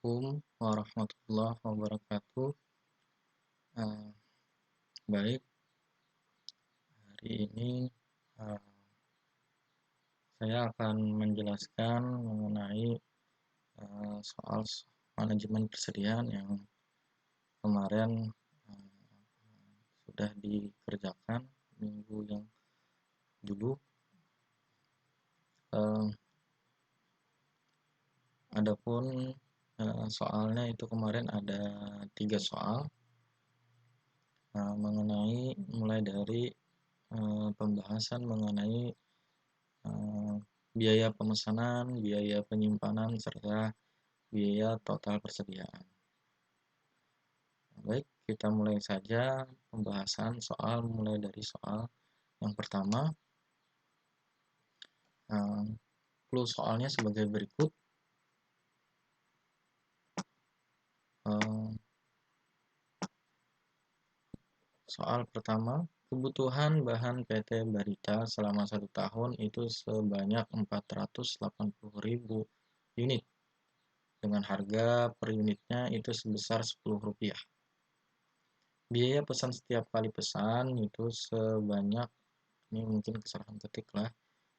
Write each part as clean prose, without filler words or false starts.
Assalamualaikum warahmatullahi wabarakatuh. Eh, Baik, hari ini eh, saya akan menjelaskan mengenai soal manajemen persediaan yang kemarin eh, sudah dikerjakan minggu yang dulu. Eh, Adapun soalnya itu kemarin ada 3 soal mengenai mulai dari pembahasan mengenai eh, biaya pemesanan, biaya penyimpanan, serta biaya total persediaan. Baik, kita mulai saja pembahasan soal mulai dari soal yang pertama. Clue soalnya sebagai berikut. Eh, Soal pertama, kebutuhan bahan PT Barita selama 1 tahun itu sebanyak 480.000 unit dengan harga per unitnya itu sebesar Rp10. Biaya pesan setiap kali pesan itu sebanyak, ini mungkin kesalahan ketik lah,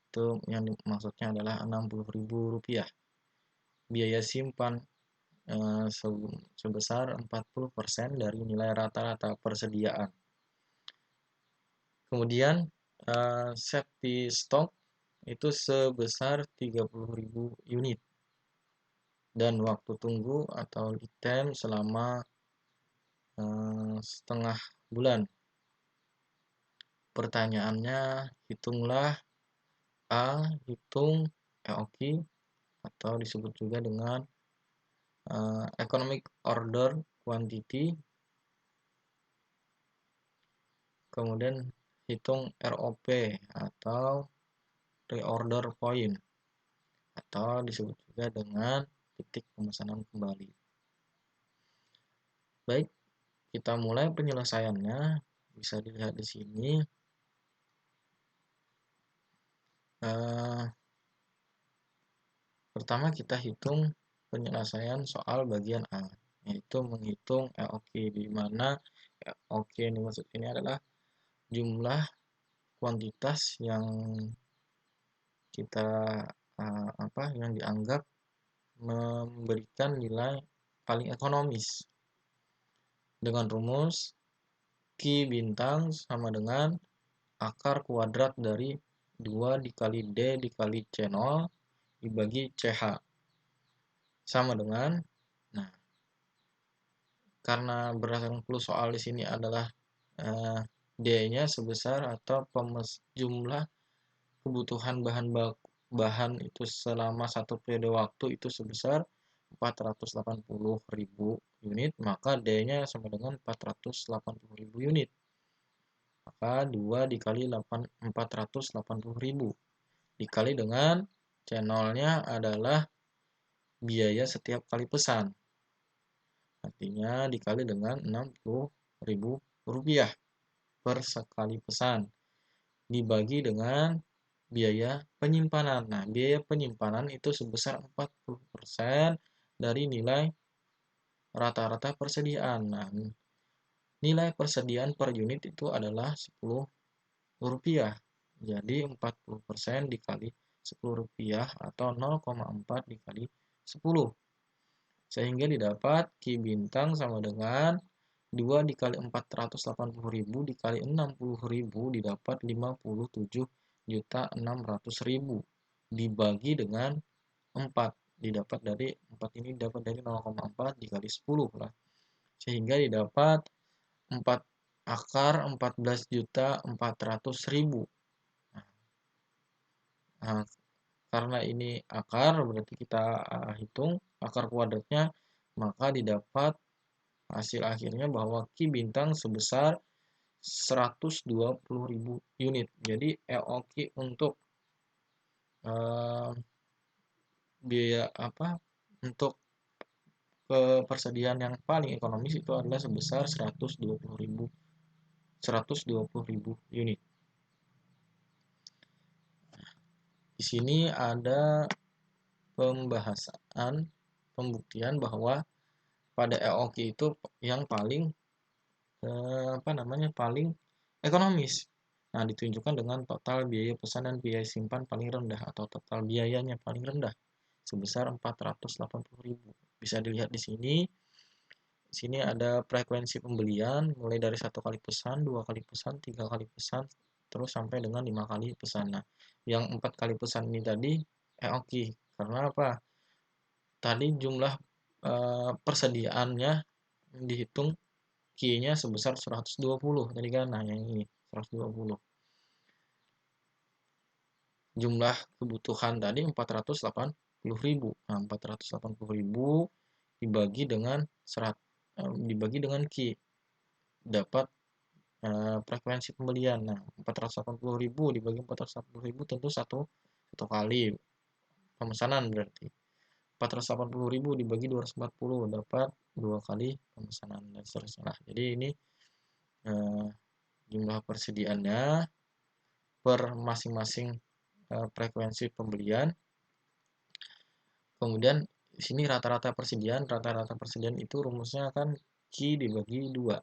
itu yang maksudnya adalah Rp60.000. Biaya simpan sebesar 40% dari nilai rata-rata persediaan. Kemudian safety stock itu sebesar 30.000 unit dan waktu tunggu atau lead time selama setengah bulan. Pertanyaannya, hitunglah hitung EOQ atau disebut juga dengan Economic Order Quantity, kemudian hitung ROP atau Reorder Point atau disebut juga dengan titik pemesanan kembali. Baik, kita mulai penyelesaiannya. Bisa dilihat di sini. Pertama kita hitung penyelesaian soal bagian A, yaitu menghitung EOQ, di mana EOQ yang dimaksud ini adalah jumlah kuantitas yang kita yang dianggap memberikan nilai paling ekonomis dengan rumus Q bintang sama dengan akar kuadrat dari 2 dikali D dikali C0 dibagi CH sama dengan, nah, karena berdasarkan clue soal di sini adalah D-nya sebesar atau jumlah kebutuhan bahan itu selama satu periode waktu itu sebesar 480.000 unit, maka D-nya sama dengan 480.000 unit. Maka 2 dikali 480.000 dikali dengan C0-nya adalah biaya setiap kali pesan. Artinya dikali dengan Rp60.000 per sekali pesan. Dibagi dengan biaya penyimpanan. Nah, biaya penyimpanan itu sebesar 40% dari nilai rata-rata persediaan. Nah, nilai persediaan per unit itu adalah Rp10. Jadi 40% dikali Rp10 atau 0,4 dikali 10. Sehingga didapat Q bintang sama dengan 2 dikali 480.000 dikali 60.000 didapat 57.600.000 dibagi dengan 4, didapat dari 4 ini dapat dari 0,4 dikali 10 lah. Sehingga didapat 4 akar 14.400.000. Nah, karena ini akar berarti kita hitung akar kuadratnya, maka didapat hasil akhirnya bahwa Q bintang sebesar 120.000 unit. Jadi EOQ untuk biaya untuk persediaan yang paling ekonomis itu adalah sebesar 120.000 unit. Di sini ada pembahasan pembuktian bahwa pada EOQ itu yang paling paling ekonomis. Nah, ditunjukkan dengan total biaya pesan dan biaya simpan paling rendah atau total biayanya paling rendah sebesar 480.000. Bisa dilihat di sini. Di sini ada frekuensi pembelian mulai dari 1 kali pesan, 2 kali pesan, 3 kali pesan, terus sampai dengan 5 kali pesan. Nah, yang 4 kali pesan ini tadi EOQ karena apa? Tadi jumlah persediaannya dihitung Q-nya sebesar 120 tadi kan. Nah, yang ini 120. Jumlah kebutuhan tadi 480.000. Nah, 480.000 dibagi dengan dibagi dengan Q dapat frekuensi pembelian. Nah, 480.000 dibagi 480.000 tentu satu kali pemesanan berarti. 480.000 dibagi 240 dapat 2 kali pemesanan dan seterusnya. Nah, jadi ini jumlah persediaannya per masing-masing frekuensi pembelian. Kemudian di sini rata-rata persediaan itu rumusnya kan Q dibagi 2.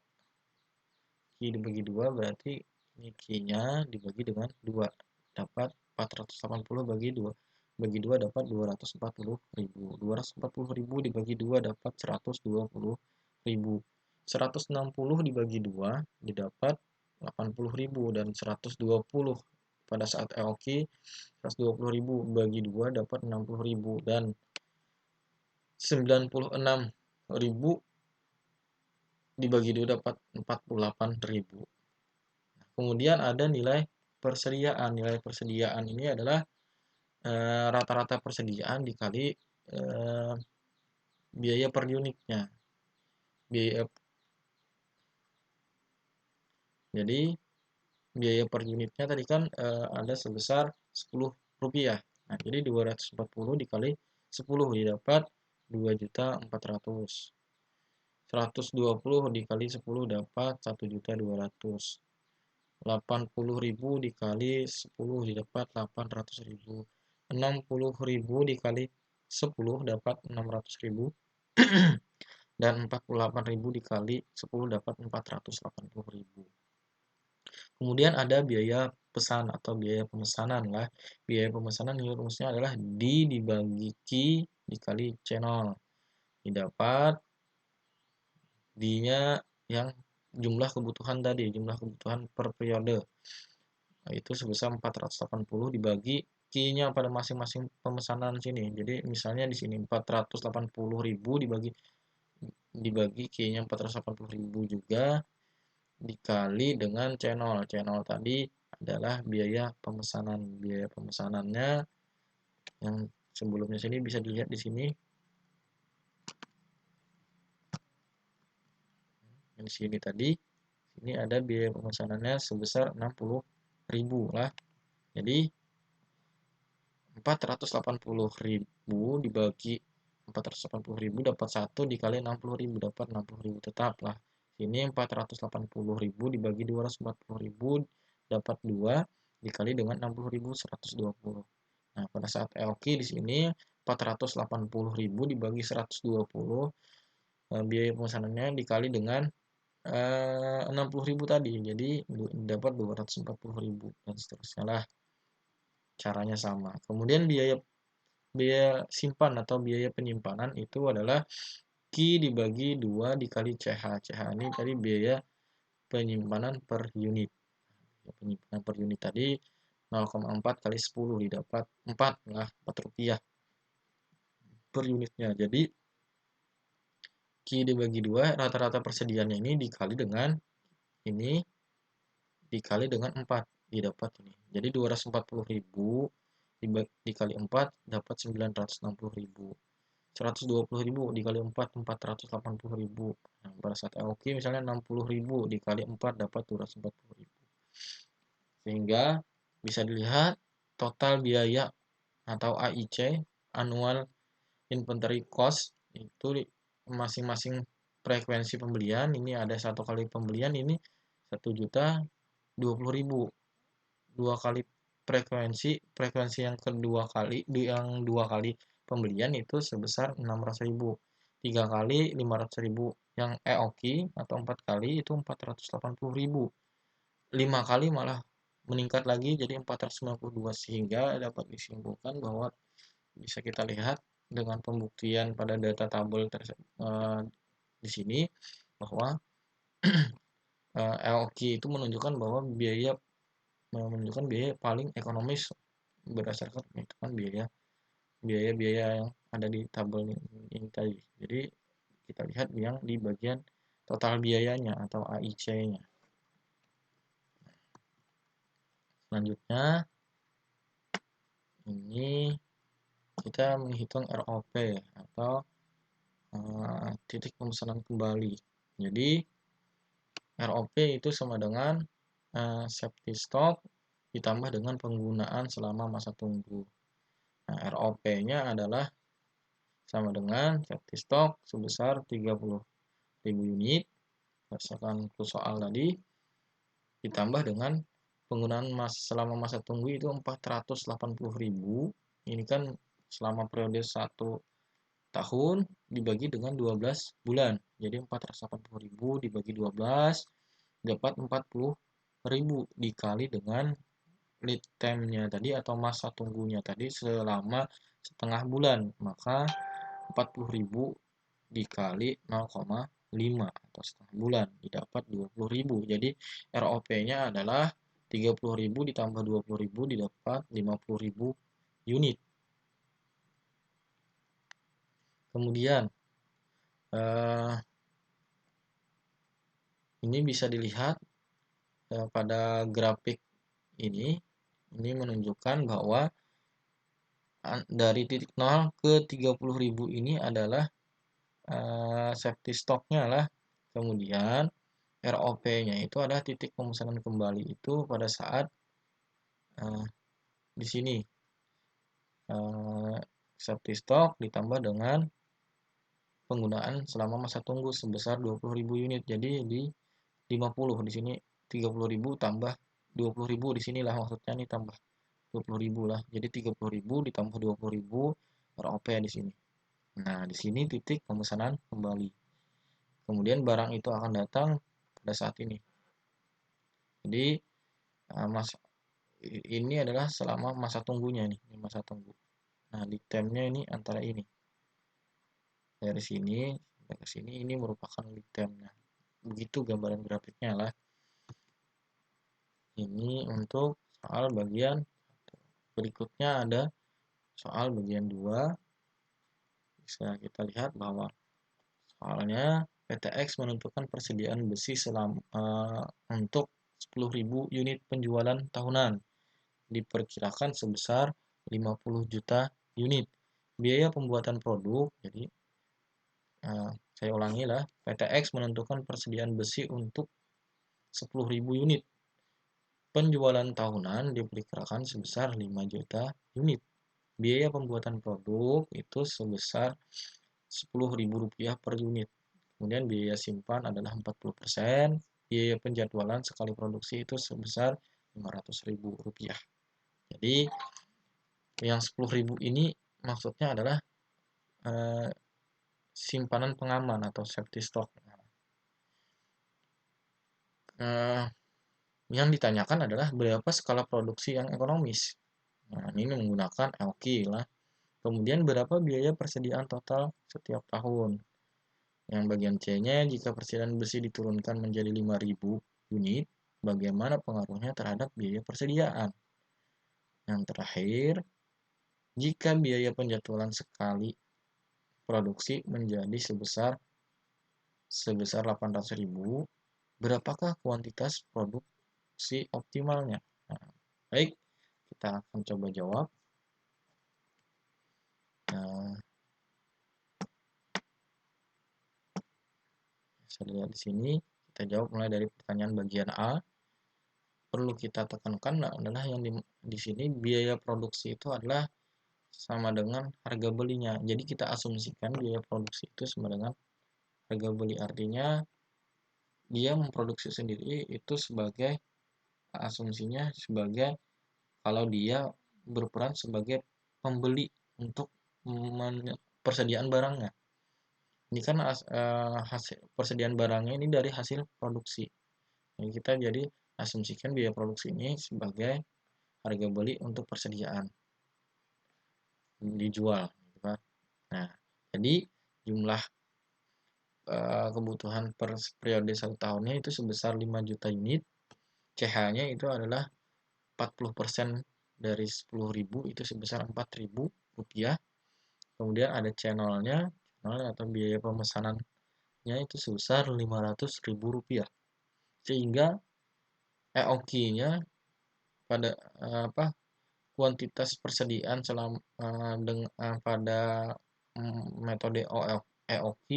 Q dibagi 2 berarti ini Q-nya dibagi dengan 2 dapat 480 bagi 2. Bagi 2 dapat 240.000. 240.000 dibagi 2 dapat 120.000. 160 dibagi 2 didapat 80.000 dan 120 pada saat EOQ 120.000 bagi 2 dapat 60.000 dan 96.000 dibagi 2 dapat 48.000. Kemudian ada nilai persediaan. Nilai persediaan ini adalah rata-rata persediaan dikali biaya per unitnya. Jadi biaya per unitnya tadi kan ada sebesar Rp10. Nah, jadi 240 dikali 10 didapat 2.400.000. 120 dikali 10 dapat 1.200.000. 80.000 dikali 10 didapat 800.000. 60.000 dikali 10 dapat 600.000. Dan 48.000 dikali 10 dapat 480.000. Kemudian ada biaya pesan atau biaya pemesanan lah. Biaya pemesanan ini rumusnya adalah D dibagi Q dikali channel. Didapat D-nya yang jumlah kebutuhan tadi, jumlah kebutuhan per periode. Nah, itu sebesar 480 dibagi Q-nya pada masing-masing pemesanan sini. Jadi misalnya di sini 480.000 dibagi Q-nya 480.000 juga dikali dengan channel. Channel tadi adalah biaya pemesanan. Biaya pemesanannya yang sebelumnya sini bisa dilihat di sini. Di sini tadi, ini ada biaya pemesanannya sebesar 60.000 lah. Jadi 480.000 dibagi 480.000 dapat 1 dikali 60.000 dapat 60.000 tetap lah. Ini 480.000 dibagi 240.000 dapat 2 dikali dengan 60.000 120. Nah, pada saat EOQ di sini 480.000 dibagi 120 biaya pemesanannya dikali dengan 60.000 tadi. Jadi dapat 240.000 dan seterusnya lah. Caranya sama. Kemudian biaya simpan atau biaya penyimpanan itu adalah Q dibagi 2 dikali CH. CH ini tadi biaya penyimpanan per unit. Penyimpanan per unit tadi 0,4 kali 10 didapat 4 lah, Rp4 per unitnya. Jadi Q dibagi 2 rata-rata persediaannya ini dikali dengan ini dikali dengan 4 didapat ini. Jadi 240.000 dikali 4 dapat 960.000. 120.000 dikali 4 480.000. Nah, pada saat EOQ misalnya 60.000 dikali 4 dapat 240.000. Sehingga bisa dilihat total biaya atau AIC, Annual Inventory Cost, itu masing-masing frekuensi pembelian ini ada 1 kali pembelian ini 1.020.000. 2 kali frekuensi yang kedua kali yang 2 kali pembelian itu sebesar 600.000. 3 kali 500.000 yang EOQ atau 4 kali itu 480.000. 5 kali malah meningkat lagi jadi 492, sehingga dapat disimpulkan bahwa bisa kita lihat dengan pembuktian pada data tabel di sini bahwa EOQ itu menunjukkan bahwa menunjukkan biaya paling ekonomis berdasarkan penghitungan biaya-biaya yang ada di tabel ini tadi. Jadi kita lihat yang di bagian total biayanya atau AIC-nya. Selanjutnya ini kita menghitung ROP atau titik pemesanan kembali. Jadi ROP itu sama dengan safety stock ditambah dengan penggunaan selama masa tunggu. Nah, ROP-nya adalah sama dengan safety stock sebesar 30.000 unit berdasarkan soal tadi, ditambah dengan penggunaan selama masa tunggu itu 480.000. Ini kan selama periode 1 tahun dibagi dengan 12 bulan. Jadi 480.000 dibagi 12 dapat 40.000 dikali dengan lead time-nya tadi atau masa tunggunya tadi selama setengah bulan. Maka 40.000 dikali 0,5 atau setengah bulan didapat 20.000. Jadi ROP-nya adalah 30.000 ditambah 20.000 didapat 50.000 unit. Kemudian ini bisa dilihat pada grafik ini menunjukkan bahwa dari titik 0 ke 30.000 ini adalah safety stock-nya lah. Kemudian ROP-nya itu adalah titik pemesanan kembali itu pada saat di sini safety stock ditambah dengan penggunaan selama masa tunggu sebesar 20.000 unit. Jadi di 50 di sini 30.000 tambah 20.000 di sinilah maksudnya nih tambah 20.000 lah. Jadi 30.000 ditambah 20.000 ROP di sini. Nah, di sini titik pemesanan kembali. Kemudian barang itu akan datang pada saat ini. Jadi ini adalah selama masa tunggunya nih, masa tunggu. Nah, di time-nya ini antara ini. Dari sini sampai ke sini ini merupakan lead time-nya. Begitu gambaran grafiknya lah. Ini untuk soal bagian berikutnya ada soal bagian 2. Bisa kita lihat bahwa soalnya PTX menentukan persediaan besi untuk 10.000 unit penjualan tahunan. Diperkirakan sebesar 50 juta unit. Biaya pembuatan produk, jadi saya ulangi lah, PTX menentukan persediaan besi untuk 10.000 unit. Penjualan tahunan diperkirakan sebesar 5 juta unit. Biaya pembuatan produk itu sebesar Rp10.000 per unit. Kemudian biaya simpan adalah 40%. Biaya penjadwalan sekali produksi itu sebesar Rp500.000. Jadi yang 10.000 ini maksudnya adalah simpanan pengaman atau safety stock. Yang ditanyakan adalah berapa skala produksi yang ekonomis. Nah, ini menggunakan LQ lah. Kemudian berapa biaya persediaan total setiap tahun. Yang bagian C-nya, jika persediaan besi diturunkan menjadi 5.000 unit, bagaimana pengaruhnya terhadap biaya persediaan. Yang terakhir, jika biaya penjadwalan sekali produksi menjadi sebesar 800.000, berapakah kuantitas produksi optimalnya? Nah, baik, kita akan coba jawab. Bisa dilihat di sini, kita jawab mulai dari pertanyaan bagian A. Perlu kita tekankan adalah yang di sini biaya produksi itu adalah sama dengan harga belinya. Jadi kita asumsikan biaya produksi itu sama dengan harga beli. Artinya dia memproduksi sendiri itu sebagai asumsinya sebagai kalau dia berperan sebagai pembeli untuk persediaan barangnya. Ini kan hasil persediaan barangnya ini dari hasil produksi. Jadi kita jadi asumsikan biaya produksi ini sebagai harga beli untuk persediaan dijual, gitu kan. Nah, jadi jumlah kebutuhan per periode 1 tahunnya itu sebesar 5 juta unit. CH-nya itu adalah 40% dari 10.000 itu sebesar 4.000 rupiah. Kemudian ada channel atau biaya pemesanannya itu sebesar 500.000 rupiah. Sehingga EOQ-nya pada kuantitas persediaan pada metode EOQ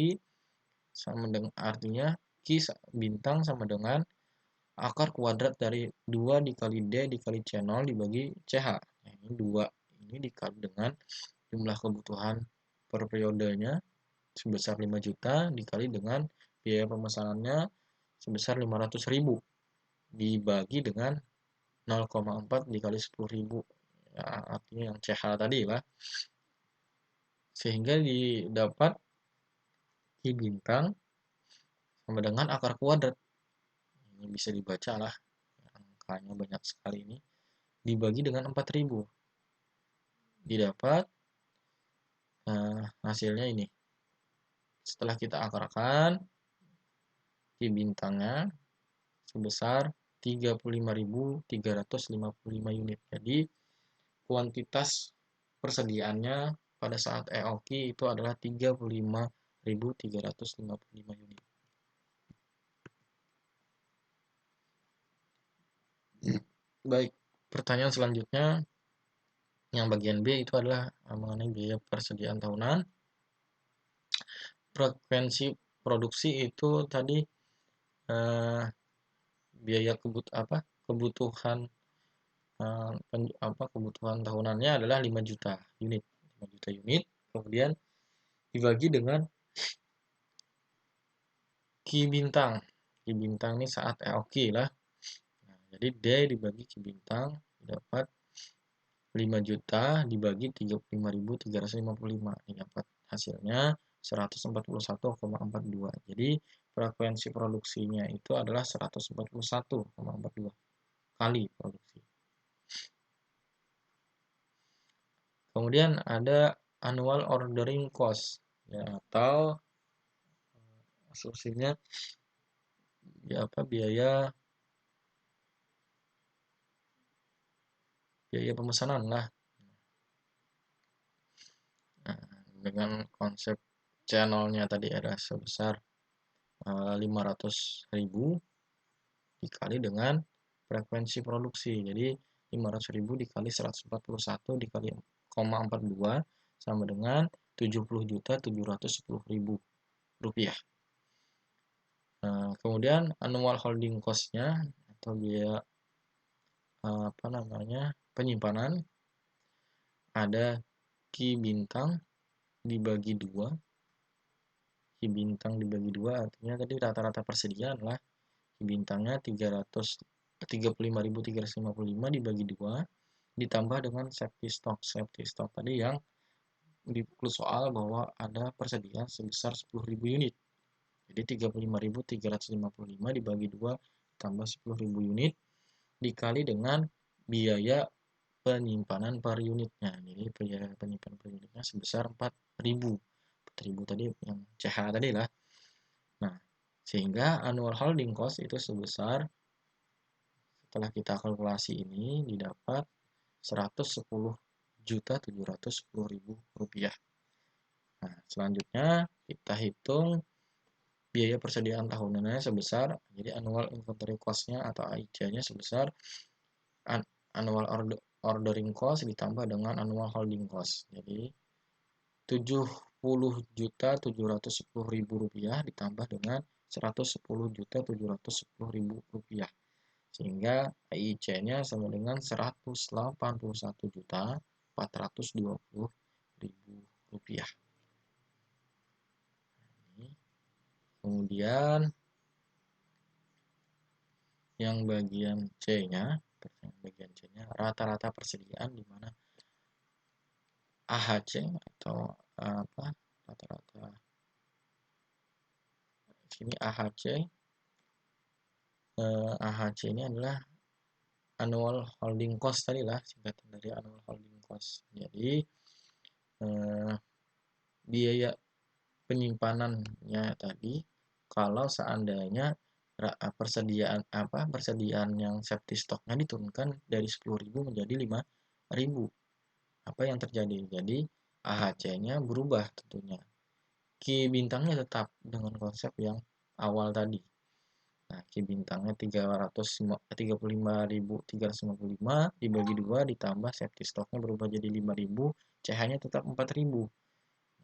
sama dengan artinya Q bintang sama dengan akar kuadrat dari 2 dikali D dikali channel dibagi CH. Nah, ini 2 ini dikali dengan jumlah kebutuhan per periodenya sebesar 5 juta dikali dengan biaya pemesanannya sebesar 500.000 dibagi dengan 0,4 dikali 10.000, ya, artinya yang CH tadi lah, sehingga didapat Q bintang sama dengan akar kuadrat. Ini bisa dibaca lah, angkanya banyak sekali ini, dibagi dengan 4.000 didapat hasilnya ini. Setelah kita akarkan, Q bintangnya sebesar 35.355 unit. Jadi kuantitas persediaannya pada saat EOQ itu adalah 35.355 unit. Baik, pertanyaan selanjutnya yang bagian B itu adalah mengenai biaya persediaan tahunan. Frekuensi produksi itu tadi biaya kebutuhan kebutuhan tahunannya adalah 5 juta unit. 5 juta unit, kemudian dibagi dengan Q bintang. Q bintang ini saat EOQ lah. Nah, jadi D dibagi Q bintang dapat 5 juta dibagi 35.355. Ini dapat hasilnya 141,42. Jadi frekuensi produksinya itu adalah 141,42 kali produksi. Kemudian ada annual ordering cost, ya, atau asumsinya ya biaya pemesanan lah. Nah, dengan konsep channelnya tadi ada sebesar 500.000 dikali dengan frekuensi produksi. Jadi 500.000 dikali 141 dikali 0,42 sama dengan 70.710.000 rupiah. Kemudian annual holding cost-nya atau biaya penyimpanan ada Q bintang dibagi 2. Q bintang dibagi 2 artinya tadi rata-rata persediaan lah. Q bintangnya 35.355 dibagi 2 ditambah dengan safety stock. Safety stock tadi yang di soal bahwa ada persediaan sebesar 10.000 unit. Jadi 35.355 dibagi 2 tambah 10.000 unit dikali dengan biaya penyimpanan per unitnya. Jadi biaya penyimpanan per unitnya sebesar 4.000. 4.000 tadi yang CH tadi lah. Nah, sehingga annual holding cost itu sebesar, setelah kita kalkulasi ini, didapat 110.710.000 rupiah. Nah, selanjutnya kita hitung biaya persediaan tahunannya sebesar, jadi annual inventory cost-nya atau AIC-nya sebesar annual ordering cost ditambah dengan annual holding cost. Jadi 70.710.000 rupiah ditambah dengan 110.710.000 rupiah. Sehingga AIC-nya sama dengan 181.420.000 rupiah. Kemudian yang bagian C-nya rata-rata persediaan di mana AHC atau apa rata-rata sini AHC. AHC ini adalah annual holding cost tadi lah, singkatan dari annual holding cost. Jadi biaya penyimpanannya tadi, kalau seandainya persediaan yang safety stoknya diturunkan dari 10.000 menjadi 5.000, apa yang terjadi? Jadi AHC-nya berubah tentunya. Ki bintangnya tetap dengan konsep yang awal tadi. Nah, Ki bintangnya 35.355 dibagi 2 ditambah safety stoknya berubah jadi 5.000, CH-nya tetap 4.000.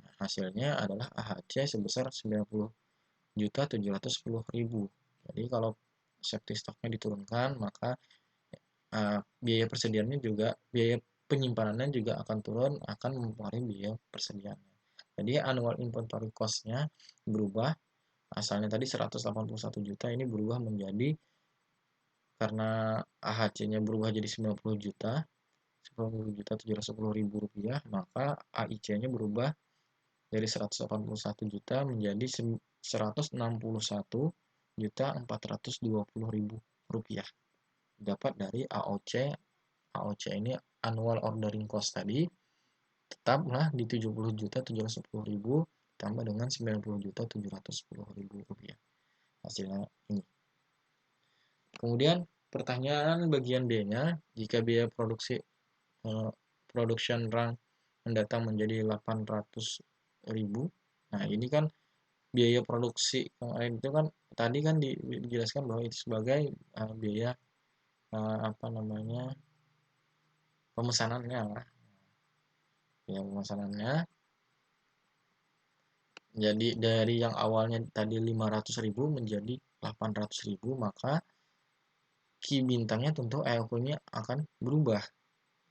Nah, hasilnya adalah AHC sebesar 90.710.000. Jadi kalau safety stoknya diturunkan, maka biaya persediaannya juga, biaya penyimpanannya juga akan turun, akan mempengaruhi biaya persediaannya. Jadi annual inventory cost-nya berubah. Asalnya tadi 181 juta, ini berubah menjadi, karena AHC-nya berubah jadi 90 juta, 90.710.000 rupiah, maka AIC-nya berubah dari 181 juta menjadi 161.420.000 rupiah. Dapat dari AOC. AOC ini annual ordering cost tadi, tetaplah di 70.710.000 tambah dengan 90.710.000 rupiah. Hasilnya ini. Kemudian pertanyaan bagian B-nya, jika biaya production run mendatang menjadi 800.000. Nah, ini kan biaya produksi kemarin itu kan tadi kan dijelaskan bahwa itu sebagai biaya pemesanannya lah. Ya, pemesanannya. Jadi dari yang awalnya tadi 500.000 menjadi 800.000, maka Ki bintangnya tentu EOQ-nya akan berubah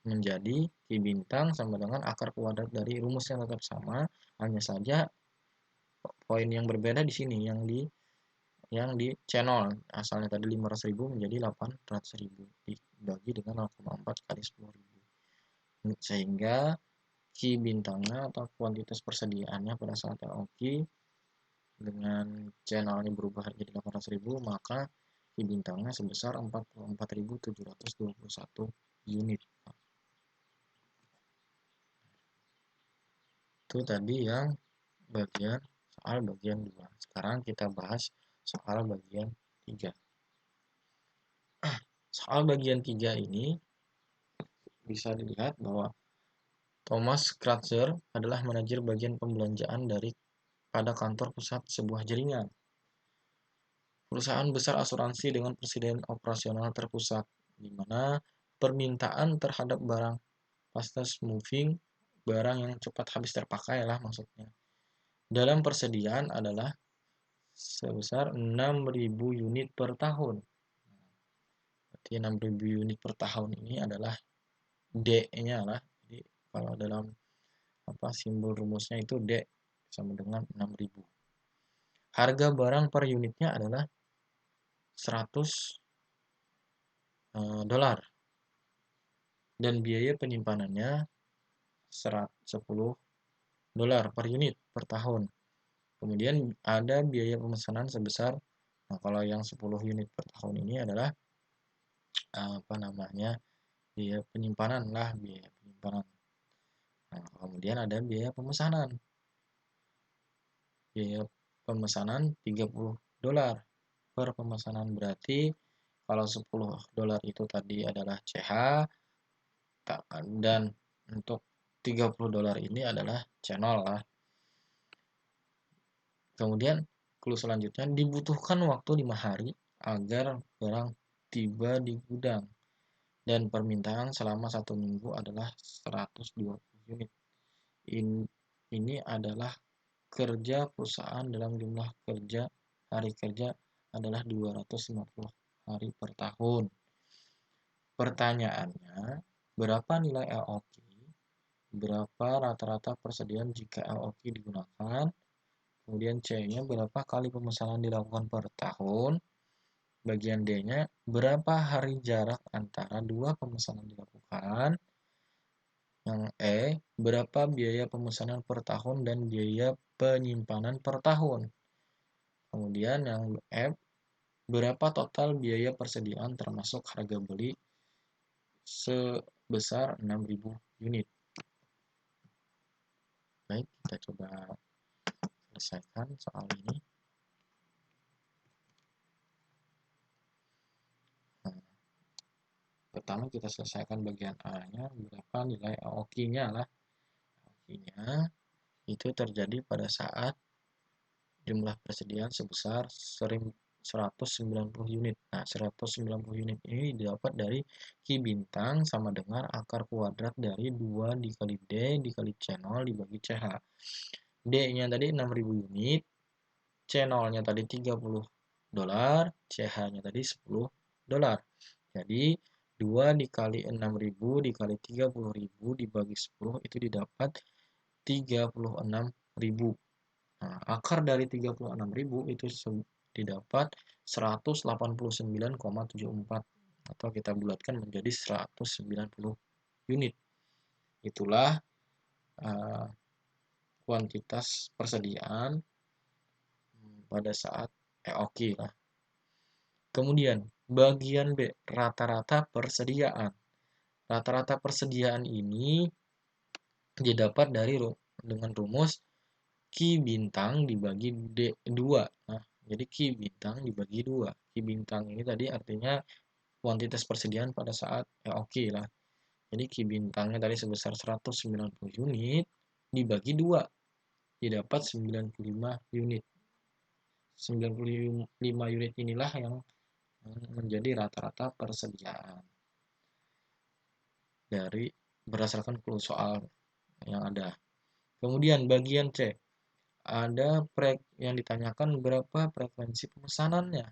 menjadi Ki bintang sama dengan akar kuadrat dari rumusnya tetap sama, hanya saja poin yang berbeda di sini, yang di channel asalnya tadi 500.000 menjadi 800.000 dibagi dengan 0,4 kali 10.000, sehingga Ki bintangnya atau kuantitas persediaannya pada saat LOQ dengan channelnya berubah jadi 800.000, maka Ki bintangnya sebesar 44.721 unit. Itu tadi yang soal bagian 2. Sekarang kita bahas soal bagian 3. Soal bagian 3 ini bisa dilihat bahwa Thomas Kratzer adalah manajer bagian pembelanjaan pada kantor pusat sebuah jaringan perusahaan besar asuransi dengan presiden operasional terpusat, di mana permintaan terhadap barang fast moving, barang yang cepat habis terpakai lah maksudnya, dalam persediaan adalah sebesar 6.000 unit per tahun. Berarti 6.000 unit per tahun ini adalah D-nya lah. Jadi kalau dalam simbol rumusnya itu D sama dengan 6.000. Harga barang per unitnya adalah 100 dolar. Dan biaya penyimpanannya 10 dolar per unit per tahun. Kemudian ada biaya pemesanan sebesar, nah kalau yang 10 unit per tahun ini adalah biaya penyimpanan lah, biaya penyimpanan. Nah, kemudian ada biaya pemesanan. Biaya pemesanan 30 dolar per pemesanan, berarti kalau 10 dolar itu tadi adalah CH, dan untuk 30 dolar ini adalah channel lah. Kemudian clue selanjutnya, dibutuhkan waktu 5 hari agar barang tiba di gudang dan permintaan selama 1 minggu adalah 120 unit. Ini adalah kerja perusahaan dalam jumlah hari kerja adalah 250 hari per tahun. Pertanyaannya, berapa nilai LOQ? Berapa rata-rata persediaan jika LOQ digunakan? Kemudian C-nya, berapa kali pemesanan dilakukan per tahun? Bagian D-nya, berapa hari jarak antara dua pemesanan dilakukan? Yang E, berapa biaya pemesanan per tahun dan biaya penyimpanan per tahun. Kemudian yang F, berapa total biaya persediaan termasuk harga beli sebesar 6.000 unit. Baik, kita coba selesaikan soal ini. Nah, pertama kita selesaikan bagian A-nya, berapa nilai AOQ-nya lah. AOQ-nya itu terjadi pada saat jumlah persediaan sebesar 190 unit. Nah, 190 unit ini didapat dari Q bintang sama dengan akar kuadrat dari 2 dikali D dikali C0 dibagi CH. D-nya tadi 6.000 unit, C0-nya tadi $30, CH-nya tadi $10. Jadi 2 dikali 6.000 dikali 30.000 dibagi 10 itu didapat 36.000. Nah, akar dari 36.000 itu didapat 189,74 atau kita bulatkan menjadi 190 unit. Itulah kuantitas persediaan pada saat EOQ lah. Kemudian bagian B, rata-rata persediaan. Rata-rata persediaan ini didapat dengan rumus Q bintang dibagi D2. Nah, jadi Q bintang dibagi 2. Q bintang ini tadi artinya kuantitas persediaan pada saat EOQ lah. Jadi Q bintangnya tadi sebesar 190 unit dibagi 2 didapat 95 unit. 95 unit inilah yang menjadi rata-rata persediaan dari berdasarkan clue soal yang ada. Kemudian bagian C, ada yang ditanyakan berapa frekuensi pemesanannya.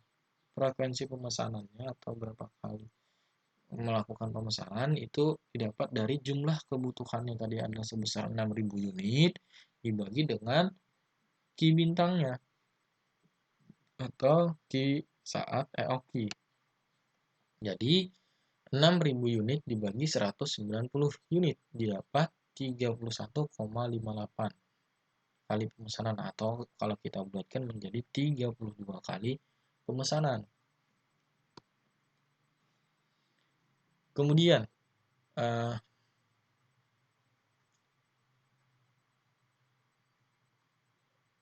Frekuensi pemesanannya atau berapa kali melakukan pemesanan itu didapat dari jumlah kebutuhannya tadi adalah sebesar 6.000 unit dibagi dengan Q bintangnya atau Q saat EOQ. Jadi 6.000 unit dibagi 190 unit didapat 31,58 kali pemesanan atau kalau kita buatkan menjadi 32 kali pemesanan. Kemudian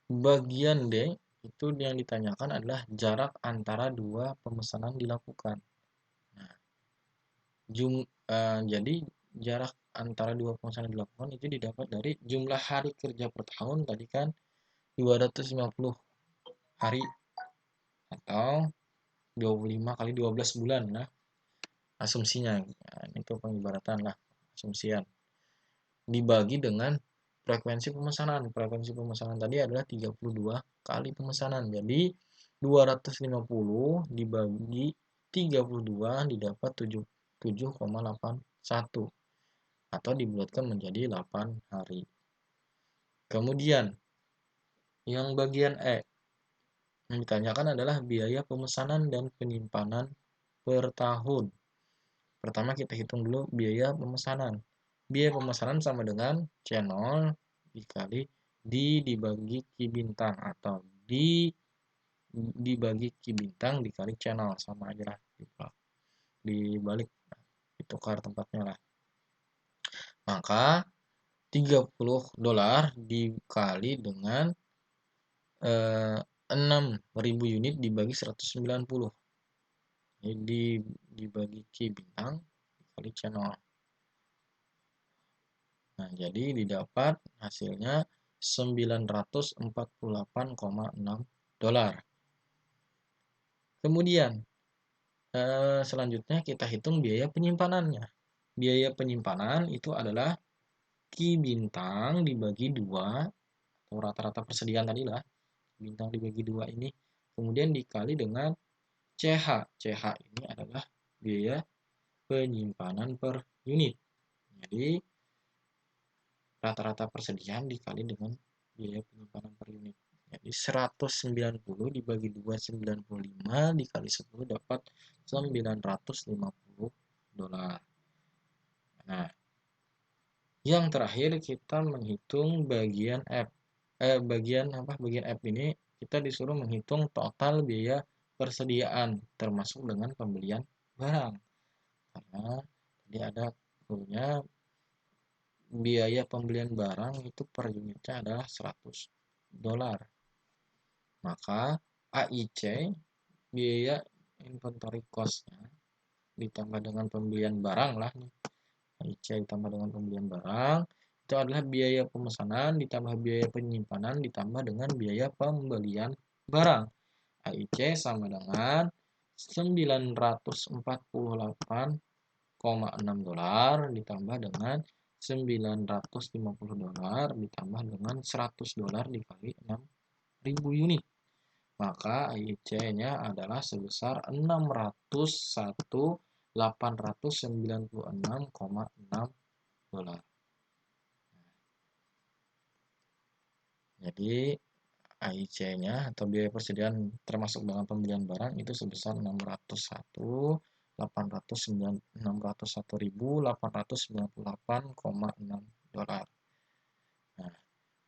bagian D itu yang ditanyakan adalah jarak antara dua pemesanan dilakukan. Nah, jadi jarak antara dua pemesanan dilakukan itu didapat dari jumlah hari kerja per tahun tadi kan 250 hari atau 25 kali 12 bulan. Nah, asumsinya itu pengibaratan lah, asumsian. Dibagi dengan frekuensi pemesanan. Frekuensi pemesanan tadi adalah 32 kali pemesanan. Jadi 250 dibagi 32 didapat 7,81 atau dibulatkan menjadi 8 hari. Kemudian yang bagian E yang ditanyakan adalah biaya pemesanan dan penyimpanan per tahun. Pertama kita hitung dulu biaya pemesanan. Biaya pemesanan sama dengan C0 dikali dibagi Q bintang atau dibagi Q bintang dikali C0 sama aja lah. Dibalik, ditukar tempatnya lah. Maka $30 dikali dengan 6.000 unit dibagi 190. Jadi dibagi Q bintang dikali C0. Nah, jadi didapat hasilnya $948,6. Kemudian selanjutnya kita hitung biaya penyimpanannya. Biaya penyimpanan itu adalah Q bintang dibagi 2 atau rata-rata persediaan tadi lah. Bintang dibagi 2 ini kemudian dikali dengan CH. CH ini adalah biaya penyimpanan per unit. Jadi rata-rata persediaan dikali dengan biaya penyimpanan per unit. Jadi 190 dibagi 2 95 dikali 10 dapat $950. Nah, Yang terakhir kita menghitung bagian F. Bagian F ini kita disuruh menghitung total biaya persediaan termasuk dengan pembelian barang. Karena tadi ada punya biaya pembelian barang itu per unitnya adalah 100 dolar. Maka AIC, biaya inventory cost-nya ditambah dengan pembelian barang lah nih. AIC ditambah dengan pembelian barang itu adalah biaya pemesanan ditambah biaya penyimpanan ditambah dengan biaya pembelian barang. AIC sama dengan 948,6 dolar ditambah dengan 950 dolar ditambah dengan 100 dolar dikali 6.000 unit. Maka AIC-nya adalah sebesar 601.896,6 dolar. Jadi AIC-nya atau biaya persediaan termasuk dengan pembelian barang itu sebesar 601.898,6 dolar. Nah,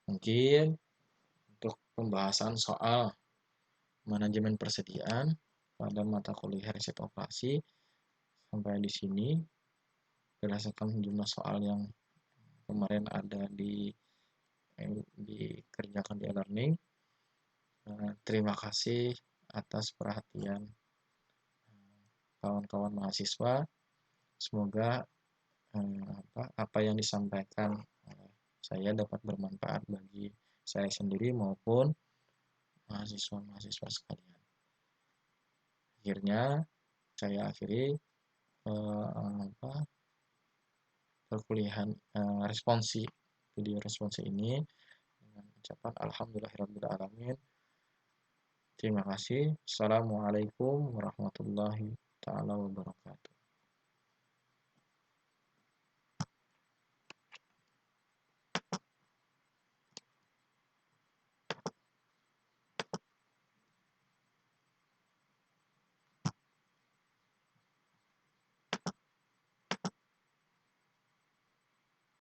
mungkin untuk pembahasan soal manajemen persediaan pada mata kuliah riset operasi sampai di sini berdasarkan jumlah soal yang kemarin ada dikerjakan di e-learning. Terima kasih atas perhatian kawan-kawan mahasiswa. Semoga apa yang disampaikan saya dapat bermanfaat bagi saya sendiri maupun mahasiswa-mahasiswa sekalian. Akhirnya saya akhiri perkuliahan video responsi ini dengan ucapan alhamdulillahirabbil. Terima kasih. Assalamualaikum warahmatullahi taala wabarakatuh.